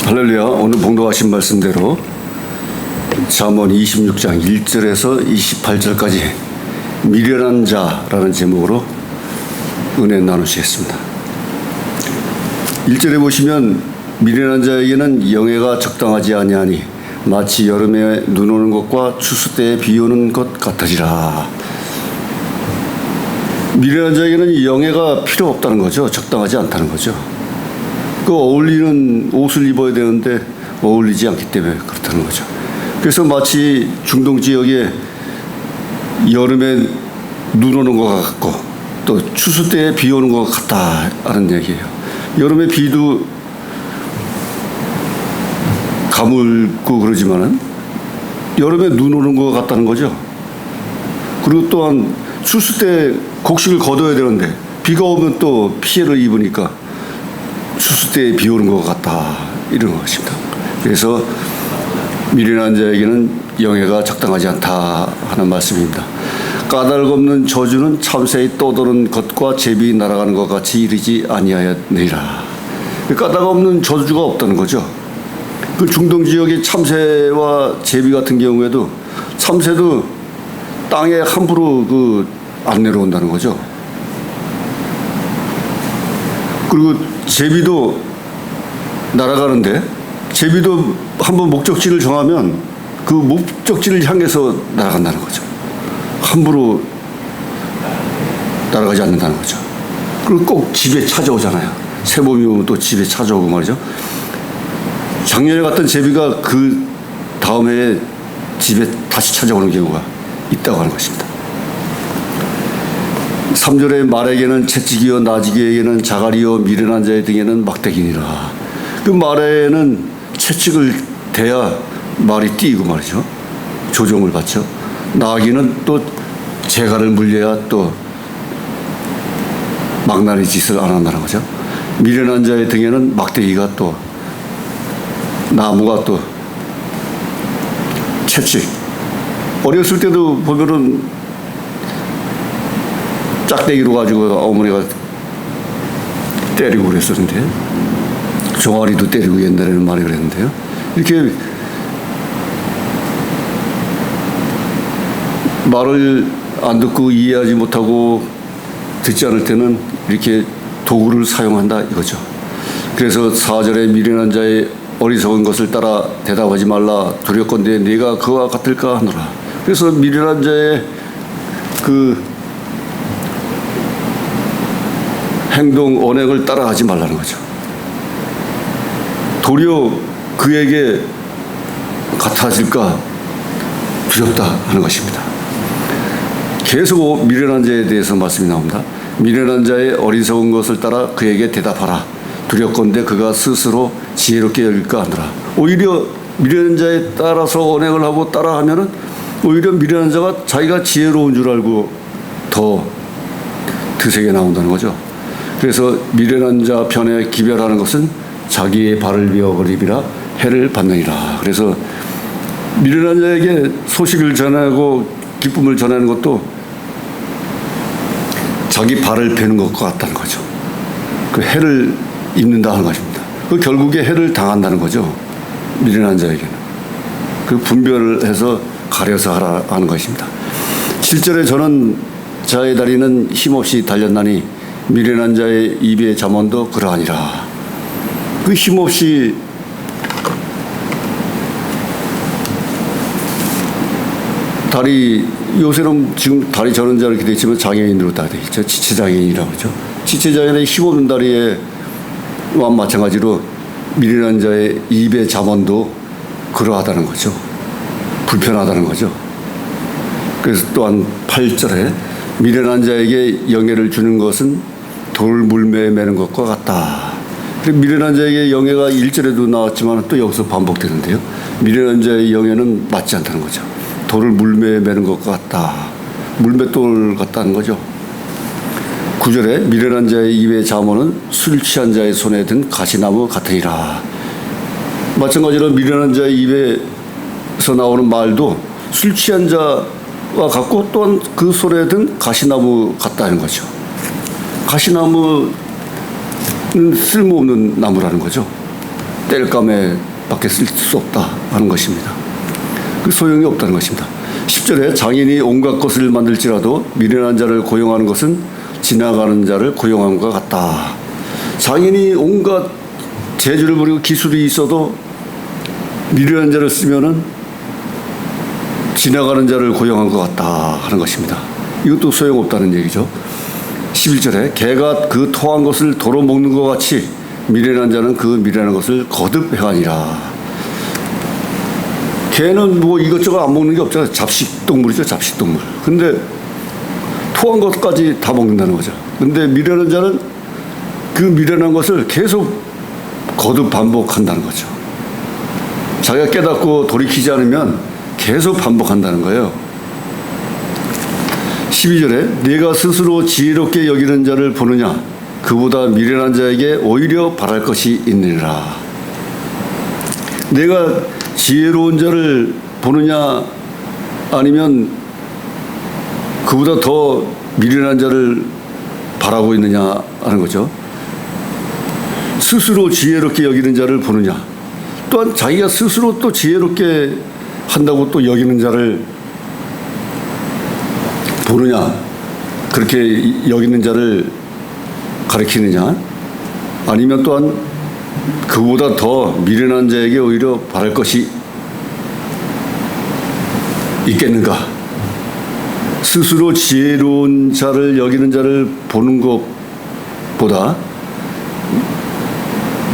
할렐루야. 오늘 봉독하신 말씀대로 잠언 26장 1절에서 28절까지 미련한 자라는 제목으로 은혜 나누시겠습니다. 1절에 보시면 미련한 자에게는 영예가 적당하지 아니하니 마치 여름에 눈 오는 것과 추수 때에 비 오는 것 같으리라. 미련한 자에게는 영예가 필요 없다는 거죠. 적당하지 않다는 거죠. 그 어울리는 옷을 입어야 되는데 어울리지 않기 때문에 그렇다는 거죠. 그래서 마치 중동 지역에 여름에 눈 오는 것 같고 또 추수 때에 비 오는 것 같다 하는 얘기예요. 여름에 비도 가물고 그러지만은 여름에 눈 오는 것 같다는 거죠. 그리고 또한 추수 때 곡식을 거둬야 되는데 비가 오면 또 피해를 입으니까 추수 때에 비 오는 것 같다 이런 것입니다. 그래서 미련한 자에게는 영예가 적당하지 않다 하는 말씀입니다. 까닭 없는 저주는 참새의 떠도는 것과 제비 날아가는 것 같이 이르지 아니하였느니라. 까닭 없는 저주가 없다는 거죠. 그 중동 지역의 참새와 제비 같은 경우에도 참새도 땅에 함부로 안 내려온다는 거죠. 그리고 제비도 날아가는데 제비도 한번 목적지를 정하면 그 목적지를 향해서 날아간다는 거죠. 함부로 날아가지 않는다는 거죠. 그리고 꼭 집에 찾아오잖아요. 새봄이 오면 또 집에 찾아오고 말이죠. 작년에 갔던 제비가 그 다음에 집에 다시 찾아오는 경우가 있다고 하는 것입니다. 3절에 말에게는 채찍이요 나지기에게는 자갈이요 미련한 자의 등에는 막대기니라. 그 말에는 채찍을 대야 말이 뛰고 말이죠. 조종을 받죠. 나기는 또 재갈을 물려야 또 망나니 짓을 안 한다는 거죠. 미련한 자의 등에는 막대기가 또 나무가 또 채찍. 어렸을 때도 보면은 짝대기로 가지고 어머니가 때리고 그랬었는데 종아리도 때리고 옛날에는 많이 그랬는데요. 이렇게 말을 안 듣고 이해하지 못하고 듣지 않을 때는 이렇게 도구를 사용한다 이거죠. 그래서 4절에 미련한 자의 어리석은 것을 따라 대답하지 말라. 두렵건대 네가 그와 같을까 하노라. 그래서 미련한 자의 행동, 언행을 따라하지 말라는 거죠. 도리어 그에게 같아질까 두렵다 하는 것입니다. 계속 미련한 자에 대해서 말씀이 나옵니다. 미련한 자의 어리석은 것을 따라 그에게 대답하라. 두렵건대 그가 스스로 지혜롭게 여길까 하노라. 오히려 미련한 자에 따라서 언행을 하고 따라하면은 오히려 미련한 자가 자기가 지혜로운 줄 알고 더 드세게 나온다는 거죠. 그래서 미련한 자 편에 기별하는 것은 자기의 발을 베어버리리라 해를 받느니라. 그래서 미련한 자에게 소식을 전하고 기쁨을 전하는 것도 자기 발을 베는 것과 같다는 거죠. 그 해를 입는다 하는 것입니다. 그 결국에 해를 당한다는 거죠. 미련한 자에게는. 그 분별을 해서 가려서 하라 하는 것입니다. 7절에 저는 자의 다리는 힘없이 달렸나니 미련한 자의 입의 잠언도 그러하니라. 그 힘없이 다리 요새는 지금 다리 저는 자 이렇게 돼 있지만 장애인으로 다 돼 있죠. 지체장애인이라고 그러죠. 지체장애인의 힘없는 다리와 마찬가지로 미련한 자의 입의 잠언도 그러하다는 거죠. 불편하다는 거죠. 그래서 또한 8절에 미련한 자에게 영예를 주는 것은 돌 물매에 매는 것과 같다. 미련한 자에게 영예가 1절에도 나왔지만 또 여기서 반복되는데요. 미련한 자의 영예는 맞지 않다는 거죠. 돌을 물매에 매는 것과 같다. 물맷돌 같다는 거죠. 9절에 미련한 자의 입의 잠언은 술 취한 자의 손에 든 가시나무 같으니라. 마찬가지로 미련한 자의 입에서 나오는 말도 술 취한 자와 같고 또한 그 손에 든 가시나무 같다는 거죠. 가시나무는 쓸모없는 나무라는 거죠. 땔감에 밖에 쓸 수 없다 하는 것입니다. 그 소용이 없다는 것입니다. 10절에 장인이 온갖 것을 만들지라도 미련한 자를 고용하는 것은 지나가는 자를 고용함과 같다. 장인이 온갖 재주를 부리고 기술이 있어도 미련한 자를 쓰면은 지나가는 자를 고용한 것 같다 하는 것입니다. 이것도 소용없다는 얘기죠. 11절에 개가 그 토한 것을 도로 먹는 것 같이 미련한 자는 그 미련한 것을 거듭 행하니라. 개는 뭐 이것저것 안 먹는 게 없잖아요. 잡식동물이죠, 잡식동물. 근데 토한 것까지 다 먹는다는 거죠. 근데 미련한 자는 그 미련한 것을 계속 거듭 반복한다는 거죠. 자기가 깨닫고 돌이키지 않으면 계속 반복한다는 거예요. 12절에 네가 스스로 지혜롭게 여기는 자를 보느냐 그보다 미련한 자에게 오히려 바랄 것이 있느니라. 내가 지혜로운 자를 보느냐 아니면 그보다 더 미련한 자를 바라고 있느냐 하는 거죠. 스스로 지혜롭게 여기는 자를 보느냐, 또한 자기가 스스로 또 지혜롭게 한다고 또 여기는 자를 보느냐, 그렇게 여기는 자를 가리키느냐, 아니면 또한 그보다 더 미련한 자에게 오히려 바랄 것이 있겠는가. 스스로 지혜로운 자를 여기는 자를 보는 것보다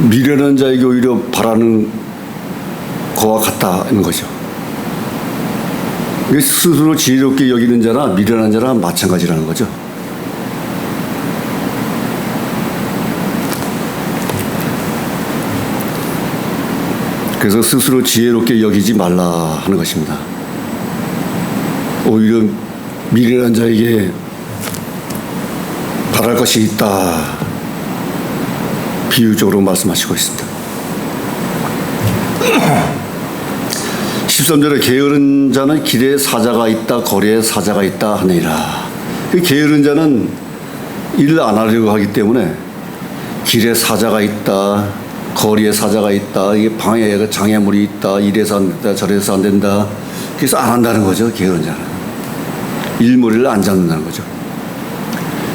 미련한 자에게 오히려 바라는 것과 같다는 거죠. 스스로 지혜롭게 여기는 자나 미련한 자나 마찬가지라는 거죠. 그래서 스스로 지혜롭게 여기지 말라 하는 것입니다. 오히려 미련한 자에게 바랄 것이 있다. 비유적으로 말씀하시고 있습니다. 13절에 게으른 자는 길에 사자가 있다 거리에 사자가 있다 하느니라. 그 게으른 자는 일을 안 하려고 하기 때문에 길에 사자가 있다 거리에 사자가 있다, 이게 방해가 장애물이 있다, 이래서 안 된다 저래서 안 된다, 그래서 안 한다는 거죠. 게으른 자는 일머리를 안 잡는다는 거죠.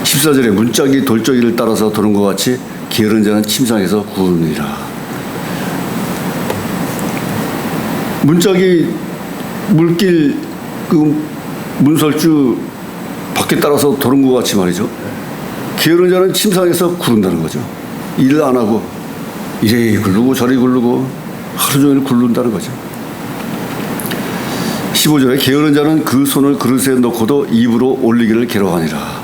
14절에 문짝이 돌저기를 따라서 도는 것 같이 게으른 자는 침상에서 구르니라. 문짝이 물길 그 문설주 밖에 따라서 도는 것 같이 말이죠. 게으른 자는 침상에서 구른다는 거죠. 일을 안 하고 이래 굴르고 저리 굴르고 하루 종일 굴른다는 거죠. 15절에 게으른 자는 그 손을 그릇에 넣고도 입으로 올리기를 괴로워하니라.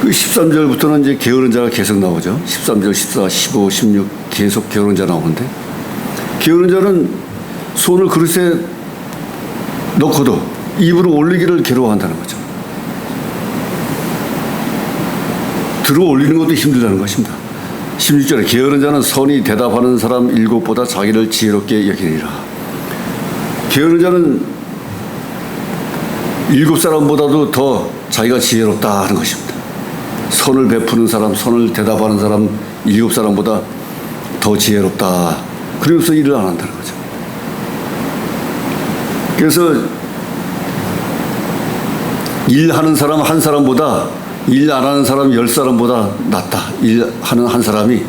그 13절부터는 이제 게으른 자가 계속 나오죠. 13절, 14, 15, 16 계속 게으른 자 나오는데, 게으른 자는 손을 그릇에 넣고도 입으로 올리기를 괴로워한다는 거죠. 들어 올리는 것도 힘들다는 것입니다. 16절에 게으른 자는 선이 대답하는 사람 7보다 자기를 지혜롭게 여기니라. 게으른 자는 7사람보다도 더 자기가 지혜롭다 하는 것입니다. 선을 베푸는 사람, 선을 대답하는 사람 7사람보다 더 지혜롭다. 그러면서 일을 안 한다는 거죠. 그래서 일하는 사람 한 사람보다 일 안 하는 사람 10사람보다 낫다. 일하는 한 사람이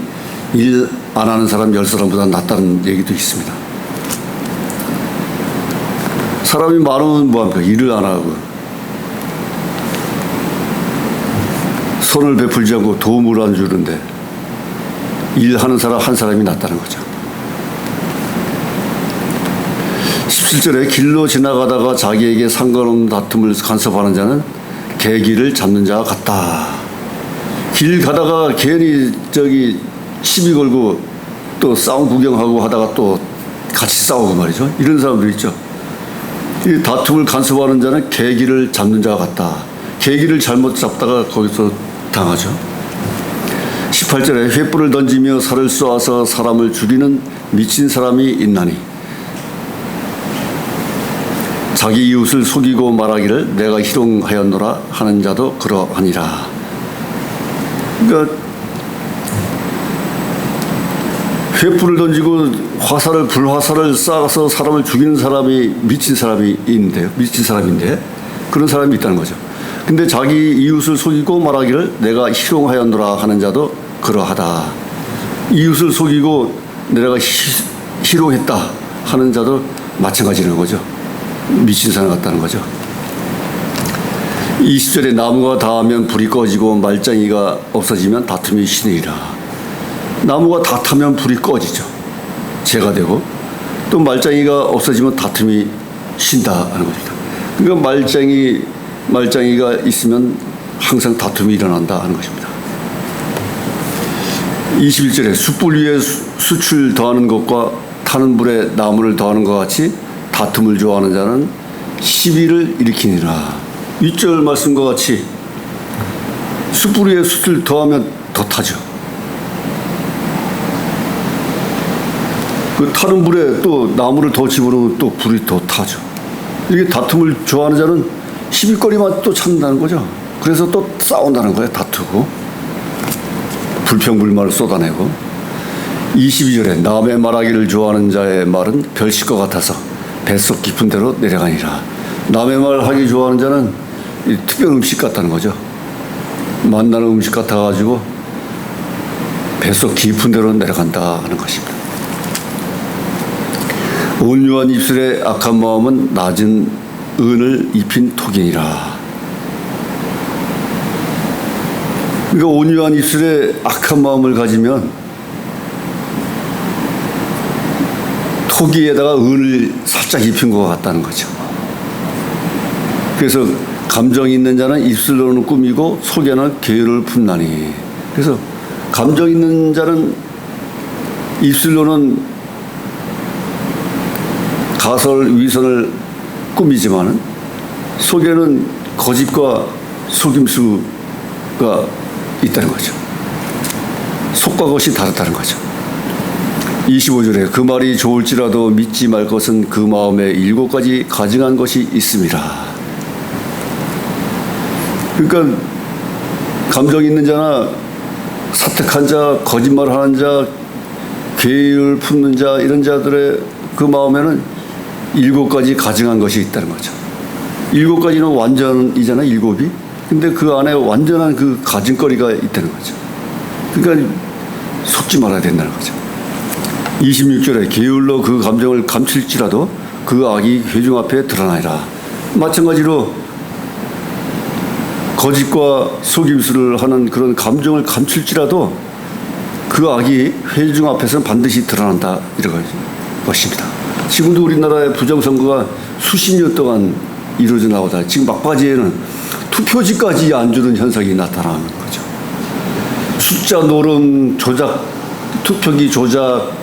일 안 하는 사람 10사람보다 낫다는 얘기도 있습니다. 사람이 많으면 뭐합니까? 일을 안 하고 손을 베풀지 않고 도움을 안 주는데 일하는 사람 한 사람이 낫다는 거죠. 17절에 길로 지나가다가 자기에게 상관없는 다툼을 간섭하는 자는 개기를 잡는 자와 같다. 길 가다가 괜히 시비 걸고 또 싸움 구경하고 하다가 또 같이 싸우고 말이죠. 이런 사람들 있죠. 이 다툼을 간섭하는 자는 개기를 잡는 자와 같다. 개기를 잘못 잡다가 거기서 당하죠. 18절에 횃불을 던지며 살을 쏘아서 사람을 죽이는 미친 사람이 있나니 자기 이웃을 속이고 말하기를 내가 희롱하였노라 하는 자도 그러하니라. 그러니까 횃불을 던지고 불화살을 쏴서 사람을 죽이는 사람이 미친 사람인데 그런 사람이 있다는 거죠. 근데 자기 이웃을 속이고 말하기를 내가 희롱하였노라 하는 자도 그러하다. 이웃을 속이고 내가 희롱했다 하는 자도 마찬가지라는 거죠. 미친 사람 같다는 거죠. 20절에 나무가 닿으면 불이 꺼지고 말짱이가 없어지면 다툼이 시내리라. 나무가 다 타면 불이 꺼지죠. 재가 되고 또 말짱이가 없어지면 다툼이 쉰다 하는 겁니다. 그러니까 말짱이가 있으면 항상 다툼이 일어난다 하는 것입니다. 21절에 숯불 위에 숯을 더하는 것과 타는 불에 나무를 더하는 것 같이 다툼을 좋아하는 자는 시비를 일으키니라. 윗절 말씀과 같이 숯불 위에 숯을 더하면 더 타죠. 그 타는 불에 또 나무를 더 집어넣으면 또 불이 더 타죠. 이렇게 다툼을 좋아하는 자는 시비거리만 또 찾는다는 거죠. 그래서 또 싸운다는 거예요. 다투고 불평불만을 쏟아내고. 22절에 남의 말하기를 좋아하는 자의 말은 별식과 같아서 뱃속 깊은 데로 내려가니라. 남의 말 하기 좋아하는 자는 특별 음식 같다는 거죠. 만나는 음식 같아가지고 뱃속 깊은 데로 내려간다 하는 것입니다. 온유한 입술의 악한 마음은 낮은 은을 입힌 토기니라. 그러니까 온유한 입술에 악한 마음을 가지면 토기에다가 은을 살짝 입힌 것 같다는 거죠. 그래서 감정이 있는 자는 입술로는 꾸미고 속에는 계율을 품나니. 그래서 감정 있는 자는 입술로는 가설 위선을 꾸미지만은 속에는 거짓과 속임수가 있다는 거죠. 속과 겉이 다르다는 거죠. 25절에 그 말이 좋을지라도 믿지 말 것은 그 마음에 7가지 가증한 것이 있습니다. 그러니까 감정 있는 자나 사택한 자, 거짓말하는 자, 계율 품는 자 이런 자들의 그 마음에는 7가지 가증한 것이 있다는 거죠. 7가지는 완전이잖아요. 7이. 근데 그 안에 완전한 그 가증거리가 있다는 거죠. 그러니까 속지 말아야 된다는 거죠. 26절에 게을러 그 감정을 감출지라도 그 악이 회중 앞에 드러나리라. 마찬가지로 거짓과 속임수를 하는 그런 감정을 감출지라도 그 악이 회중 앞에서는 반드시 드러난다 이런 것입니다. 지금도 우리나라의 부정선거가 수십 년 동안 이루어져 나오다 지금 막바지에는 투표지까지 안 주는 현상이 나타나는 거죠. 숫자 노름, 조작, 투표기 조작,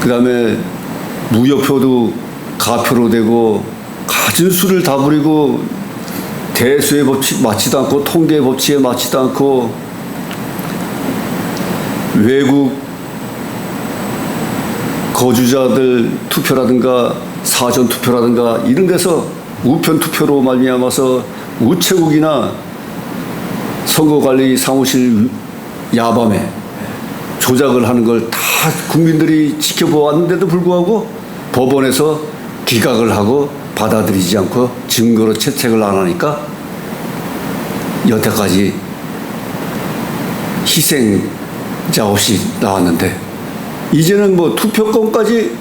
그 다음에 무효표도 가표로 되고 가진 수를 다 부리고 대수의 법칙 맞지도 않고 통계 법칙에 맞지도 않고 외국 거주자들 투표라든가 사전 투표라든가 이런 데서 우편 투표로 말미암아서 우체국이나 선거관리 사무실 야밤에 조작을 하는 걸 다 국민들이 지켜보았는데도 불구하고 법원에서 기각을 하고 받아들이지 않고 증거로 채택을 안 하니까 여태까지 희생자 없이 나왔는데 이제는 뭐 투표권까지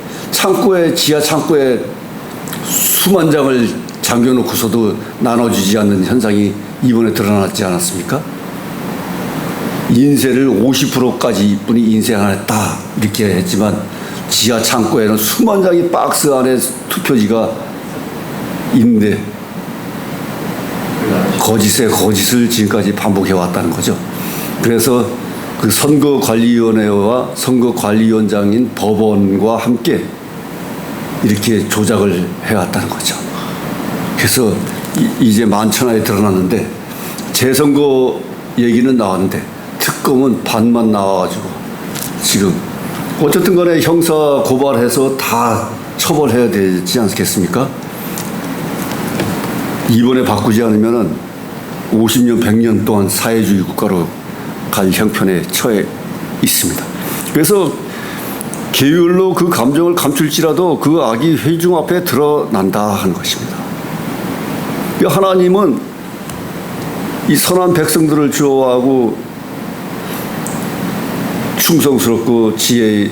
지하 창고에 수만 장을 잠겨놓고서도 나눠주지 않는 현상이 이번에 드러났지 않았습니까? 인쇄를 50%까지 뿐이 인쇄 안 했다 이렇게 했지만 지하 창고에는 수만 장의 박스 안에 투표지가 있는데 거짓에 거짓을 지금까지 반복해 왔다는 거죠. 그래서 그 선거관리위원회와 선거관리위원장인 법원과 함께 이렇게 조작을 해왔다는 거죠. 그래서 이제 만천하에 드러났는데 재선거 얘기는 나왔는데 특검은 반만 나와가지고 지금 어쨌든 간에 형사 고발해서 다 처벌해야 되지 않겠습니까? 이번에 바꾸지 않으면은 50년, 100년 동안 사회주의 국가로 갈 형편에 처해 있습니다. 그래서 계율로 그 감정을 감출지라도 그 악이 회중 앞에 드러난다 하는 것입니다. 하나님은 이 선한 백성들을 좋아하고 충성스럽고 지혜에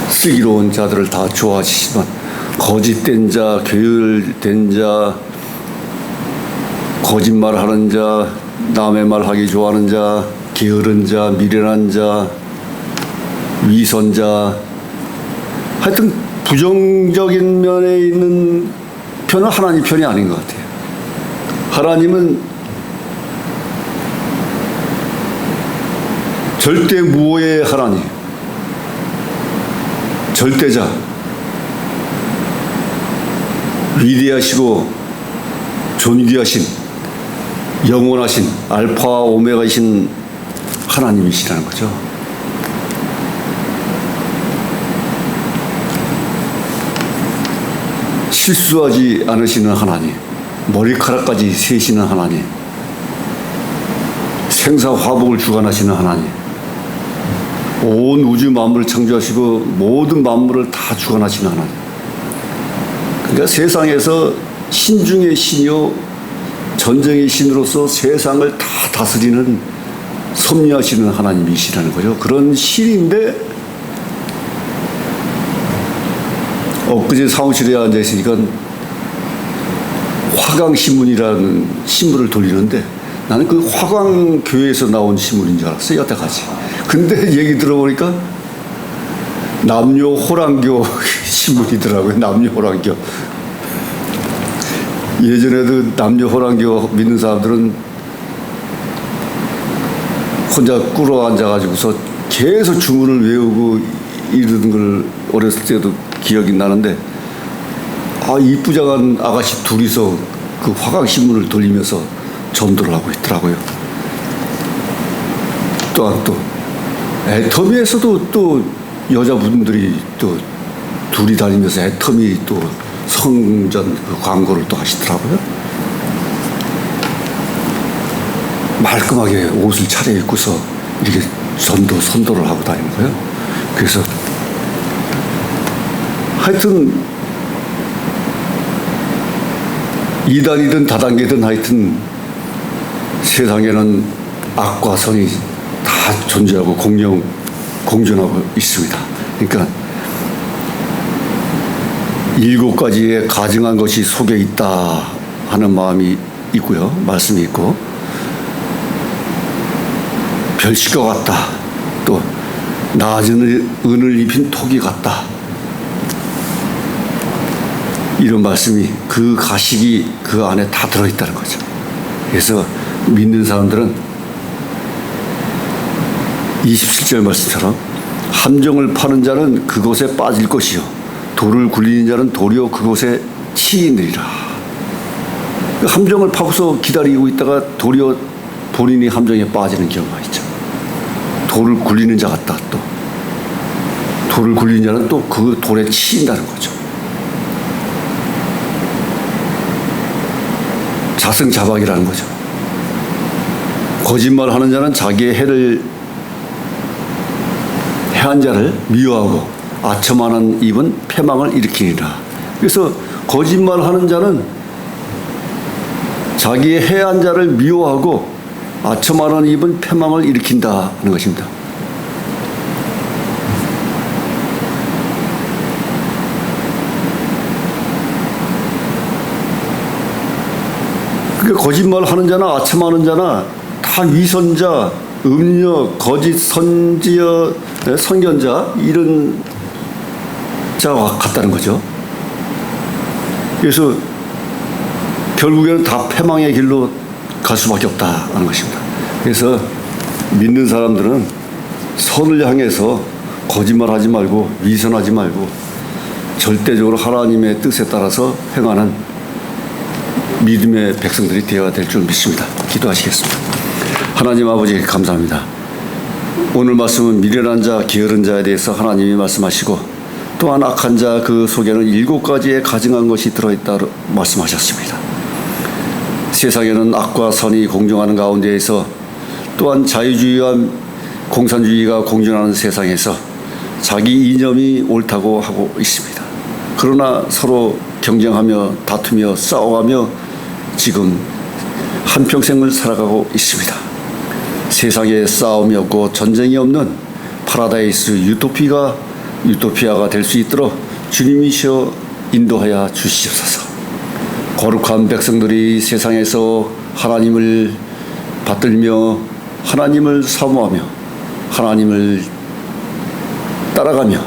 슬기로운 자들을 다 좋아하시지만 거짓된 자, 게을된 자, 거짓말하는 자, 남의 말하기 좋아하는 자, 게으른 자, 미련한 자, 위선자, 하여튼 부정적인 면에 있는 편은 하나님 편이 아닌 것 같아요. 하나님은 절대 무오의 하나님, 절대자, 위대하시고 존귀하신, 영원하신 알파와 오메가이신 하나님이시라는 거죠. 실수하지 않으시는 하나님, 머리카락까지 세시는 하나님, 생사화복을 주관하시는 하나님, 온 우주 만물을 창조하시고 모든 만물을 다 주관하시는 하나님. 그러니까 세상에서 신 중의 신이요 전쟁의 신으로서 세상을 다 다스리는 섭리하시는 하나님이시라는 거죠. 그런 신인데 엊그제 사무실에 앉아있으니까 화강신문이라는 신문을 돌리는데 나는 그 화강교회에서 나온 신문인 줄 알았어요, 여태까지. 근데 얘기 들어보니까 남녀호랑교 신문이더라고요. 남녀호랑교. 예전에도 남녀호랑교 믿는 사람들은 혼자 꿇어 앉아가지고서 계속 주문을 외우고 이러는 걸 어렸을 때도 기억이 나는데, 이쁘장한 아가씨 둘이서 그 화강신문을 돌리면서 전도를 하고 있더라고요. 또한 또 애터미에서도 또 여자분들이 또 둘이 다니면서 애터미 또 성전 그 광고를 또 하시더라고요. 말끔하게 옷을 차려입고서 이렇게 선도를 하고 다니는 거예요. 그래서 하여튼 이단이든 다단계든 하여튼 세상에는 악과 선이 다 존재하고 공존하고 있습니다. 그러니까 7가지에 가증한 것이 속에 있다 하는 마음이 있고요. 말씀이 있고, 별식과 같다. 또 낮은 은을 입힌 토기 같다. 이런 말씀이, 그 가식이 그 안에 다 들어있다는 거죠. 그래서 믿는 사람들은 27절 말씀처럼 함정을 파는 자는 그곳에 빠질 것이요 돌을 굴리는 자는 도리어 그곳에 치이느리라. 함정을 파고서 기다리고 있다가 도리어 본인이 함정에 빠지는 경우가 있죠. 돌을 굴리는 자 같다. 또 돌을 굴리는 자는 또 그 돌에 치인다는 거죠. 자승자박이라는 거죠. 거짓말하는 자는 자기의 해한 자를 미워하고 아첨하는 입은 패망을 일으키리라. 그래서 거짓말하는 자는 자기의 해한 자를 미워하고 아첨하는 입은 패망을 일으킨다 하는 것입니다. 그러니까 거짓말하는 자나 아첨하는 자나 다 위선자, 음녀, 거짓 선지여, 선견자 이런 자와 같다는 거죠. 그래서 결국에는 다 패망의 길로 갈 수밖에 없다 하는 것입니다. 그래서 믿는 사람들은 선을 향해서 거짓말하지 말고 위선하지 말고 절대적으로 하나님의 뜻에 따라서 행하는 믿음의 백성들이 되어야 될 줄 믿습니다. 기도하시겠습니다. 하나님 아버지 감사합니다. 오늘 말씀은 미련한 자, 게으른 자에 대해서 하나님이 말씀하시고 또한 악한 자 그 속에는 7가지의 가증한 것이 들어있다 말씀하셨습니다. 세상에는 악과 선이 공존하는 가운데에서 또한 자유주의와 공산주의가 공존하는 세상에서 자기 이념이 옳다고 하고 있습니다. 그러나 서로 경쟁하며 다투며 싸워가며 지금 한평생을 살아가고 있습니다. 세상에 싸움이 없고 전쟁이 없는 파라다이스 유토피아가 될 수 있도록 주님이시여 인도하여 주시옵소서. 거룩한 백성들이 세상에서 하나님을 받들며 하나님을 사모하며 하나님을 따라가며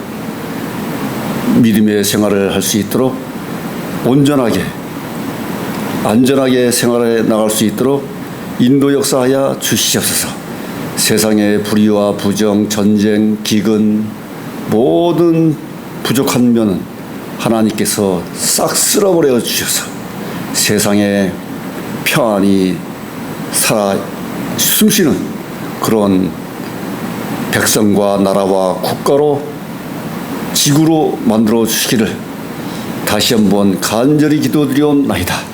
믿음의 생활을 할 수 있도록 온전하게 안전하게 생활해 나갈 수 있도록 인도 역사하여 주시옵소서. 세상의 불의와 부정, 전쟁, 기근 모든 부족한 면은 하나님께서 싹 쓸어버려 주셔서 세상에 평안히 살아 숨쉬는 그런 백성과 나라와 국가로 지구로 만들어 주시기를 다시 한번 간절히 기도드리옵나이다.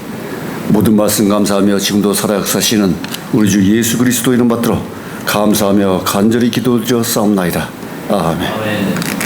모든 말씀 감사하며 지금도 살아 역사하시는 우리 주 예수 그리스도 이름 받들어 감사하며 간절히 기도드려 싸움나이다. 아멘.